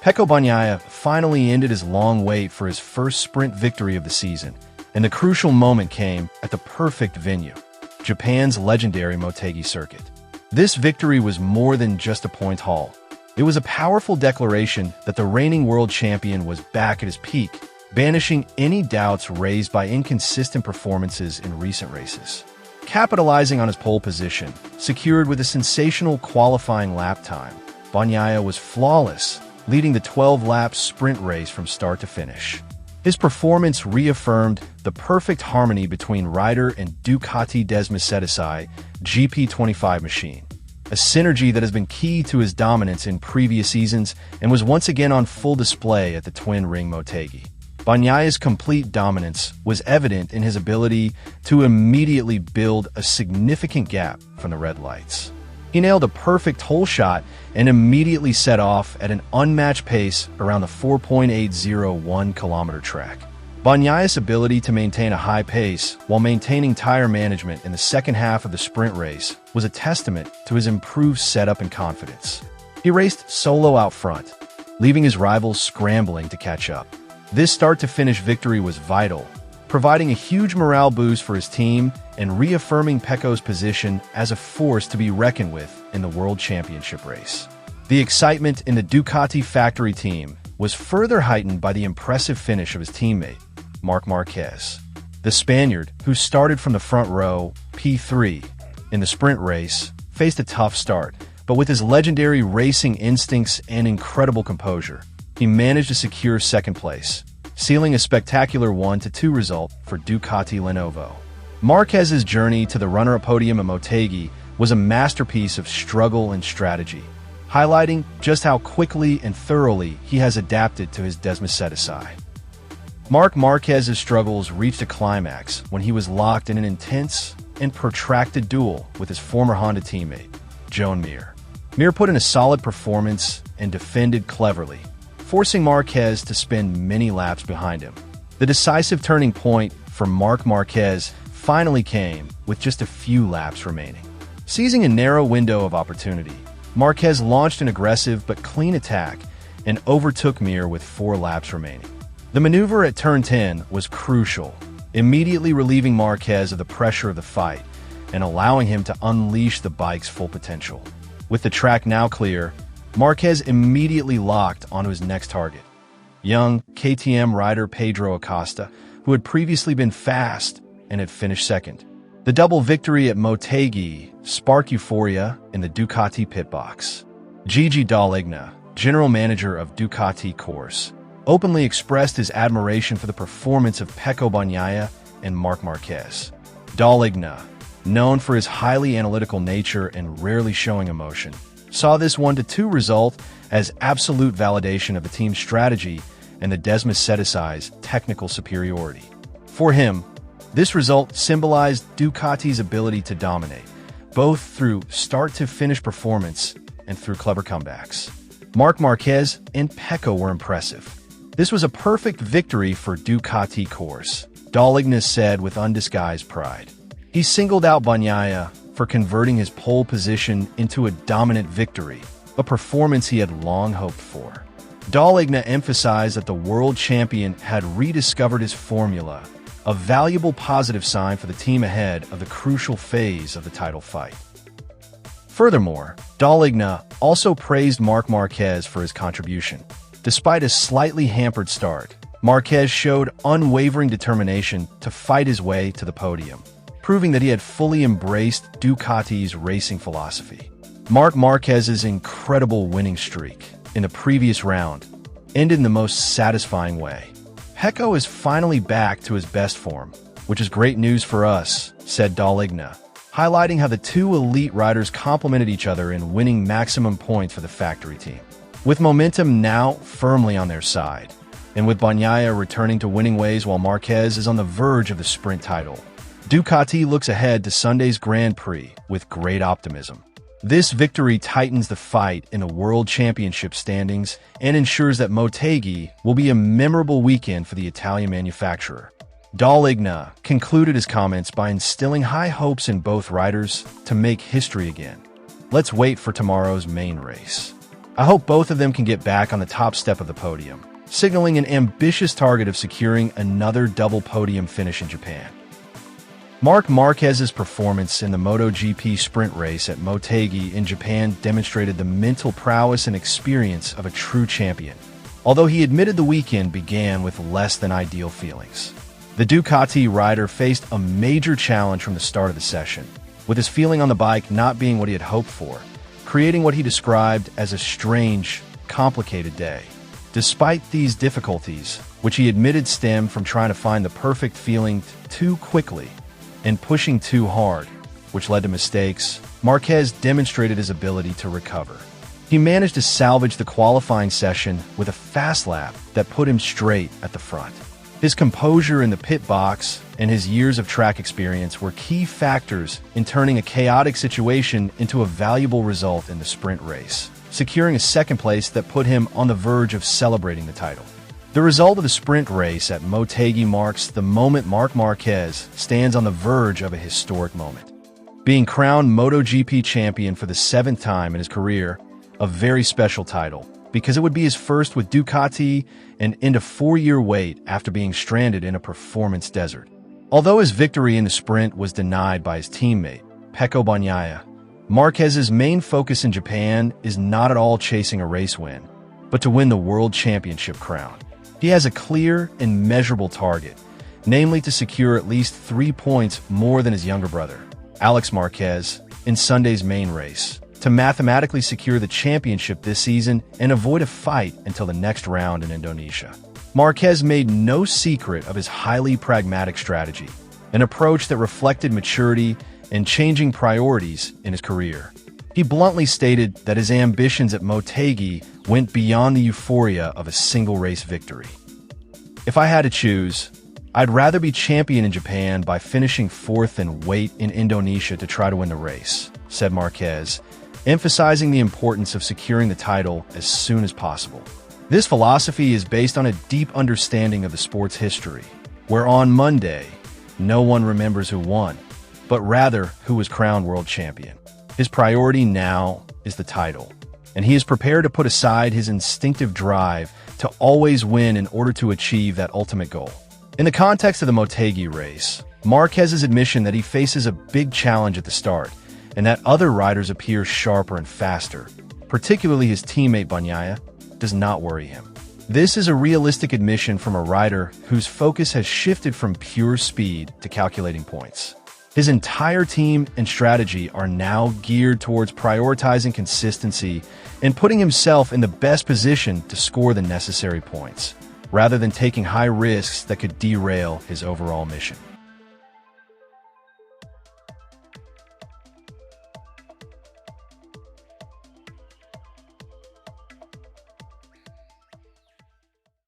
Pecco Bagnaia finally ended his long wait for his first sprint victory of the season, and the crucial moment came at the perfect venue, Japan's legendary Motegi Circuit. This victory was more than just a point haul. It was a powerful declaration that the reigning world champion was back at his peak, banishing any doubts raised by inconsistent performances in recent races. Capitalizing on his pole position, secured with a sensational qualifying lap time, Bagnaia was flawless, leading the 12-lap sprint race from start to finish. His performance reaffirmed the perfect harmony between rider and Ducati Mercedes GP25 machine, a synergy that has been key to his dominance in previous seasons and was once again on full display at the twin-ring Motegi. Bagnaia's complete dominance was evident in his ability to immediately build a significant gap from the red lights. He nailed a perfect hole shot and immediately set off at an unmatched pace around the 4.801-kilometer track. Bagnaia's ability to maintain a high pace while maintaining tire management in the second half of the sprint race was a testament to his improved setup and confidence. He raced solo out front, leaving his rivals scrambling to catch up. This start-to-finish victory was vital, providing a huge morale boost for his team and reaffirming Pecco's position as a force to be reckoned with in the World Championship race. The excitement in the Ducati factory team was further heightened by the impressive finish of his teammate, Marc Marquez. The Spaniard, who started from the front row, P3, in the sprint race, faced a tough start, but with his legendary racing instincts and incredible composure, he managed to secure second place, sealing a spectacular 1-2 result for Ducati Lenovo. Marquez's journey to the runner-up podium at Motegi was a masterpiece of struggle and strategy, highlighting just how quickly and thoroughly he has adapted to his Mercedes. Marc Marquez's struggles reached a climax when he was locked in an intense and protracted duel with his former Honda teammate, Joan Mir. Mir put in a solid performance and defended cleverly, forcing Marquez to spend many laps behind him. The decisive turning point for Marc Marquez finally came with just a few laps remaining. Seizing a narrow window of opportunity, Marquez launched an aggressive but clean attack and overtook Mir with 4 laps remaining. The maneuver at turn 10 was crucial, immediately relieving Marquez of the pressure of the fight and allowing him to unleash the bike's full potential. With the track now clear, Marquez immediately locked onto his next target, young KTM rider Pedro Acosta, who had previously been fast and had finished second. The double victory at Motegi sparked euphoria in the Ducati pit box. Gigi, Dall'Igna, general manager of Ducati Course, openly expressed his admiration for the performance of Pecco Bagnaia and Marc Marquez. Dall'Igna, known for his highly analytical nature and rarely showing emotion, saw this 1-2 result as absolute validation of the team's strategy and the Mercedes' technical superiority. For him, this result symbolized Ducati's ability to dominate, both through start-to-finish performance and through clever comebacks. Marc Marquez and Pecco were impressive. This was a perfect victory for Ducati Course, Dall'Igna said with undisguised pride. He singled out Bagnaia for converting his pole position into a dominant victory, a performance he had long hoped for. Dall'Igna emphasized that the world champion had rediscovered his formula, a valuable positive sign for the team ahead of the crucial phase of the title fight. Furthermore, Dall'Igna also praised Marc Marquez for his contribution. Despite a slightly hampered start, Marquez showed unwavering determination to fight his way to the podium, proving that he had fully embraced Ducati's racing philosophy. Marc Marquez's incredible winning streak in the previous round ended in the most satisfying way. Pecco is finally back to his best form, which is great news for us, said Dall'Igna, highlighting how the two elite riders complemented each other in winning maximum points for the factory team. With momentum now firmly on their side, and with Bagnaia returning to winning ways while Marquez is on the verge of the sprint title, Ducati looks ahead to Sunday's Grand Prix with great optimism. This victory tightens the fight in the World Championship standings and ensures that Motegi will be a memorable weekend for the Italian manufacturer. Dall'Igna concluded his comments by instilling high hopes in both riders to make history again. Let's wait for tomorrow's main race. I hope both of them can get back on the top step of the podium, signaling an ambitious target of securing another double podium finish in Japan. Marc Marquez's performance in the MotoGP sprint race at Motegi in Japan demonstrated the mental prowess and experience of a true champion, although he admitted the weekend began with less than ideal feelings. The Ducati rider faced a major challenge from the start of the session, with his feeling on the bike not being what he had hoped for, creating what he described as a strange, complicated day. Despite these difficulties, which he admitted stemmed from trying to find the perfect feeling too quickly and pushing too hard, which led to mistakes, Marquez demonstrated his ability to recover. He managed to salvage the qualifying session with a fast lap that put him straight at the front. His composure in the pit box and his years of track experience were key factors in turning a chaotic situation into a valuable result in the sprint race, securing a second place that put him on the verge of celebrating the title. The result of the sprint race at Motegi marks the moment Marc Marquez stands on the verge of a historic moment. Being crowned MotoGP champion for the 7th time in his career, a very special title, because it would be his first with Ducati and end a 4-year wait after being stranded in a performance desert. Although his victory in the sprint was denied by his teammate, Pecco Bagnaia, Marquez's main focus in Japan is not at all chasing a race win, but to win the World Championship crown. He has a clear and measurable target, namely to secure at least 3 points more than his younger brother, Alex Marquez, in Sunday's main race, to mathematically secure the championship this season and avoid a fight until the next round in Indonesia. Marquez made no secret of his highly pragmatic strategy, an approach that reflected maturity and changing priorities in his career. He bluntly stated that his ambitions at Motegi went beyond the euphoria of a single race victory. "If I had to choose, I'd rather be champion in Japan by finishing 4th and wait in Indonesia to try to win the race," said Marquez, emphasizing the importance of securing the title as soon as possible. This philosophy is based on a deep understanding of the sport's history, where on Monday, no one remembers who won, but rather who was crowned world champion. His priority now is the title, and he is prepared to put aside his instinctive drive to always win in order to achieve that ultimate goal. In the context of the Motegi race, Marquez's admission that he faces a big challenge at the start, and that other riders appear sharper and faster, particularly his teammate Bagnaia, does not worry him. This is a realistic admission from a rider whose focus has shifted from pure speed to calculating points. His entire team and strategy are now geared towards prioritizing consistency and putting himself in the best position to score the necessary points, rather than taking high risks that could derail his overall mission.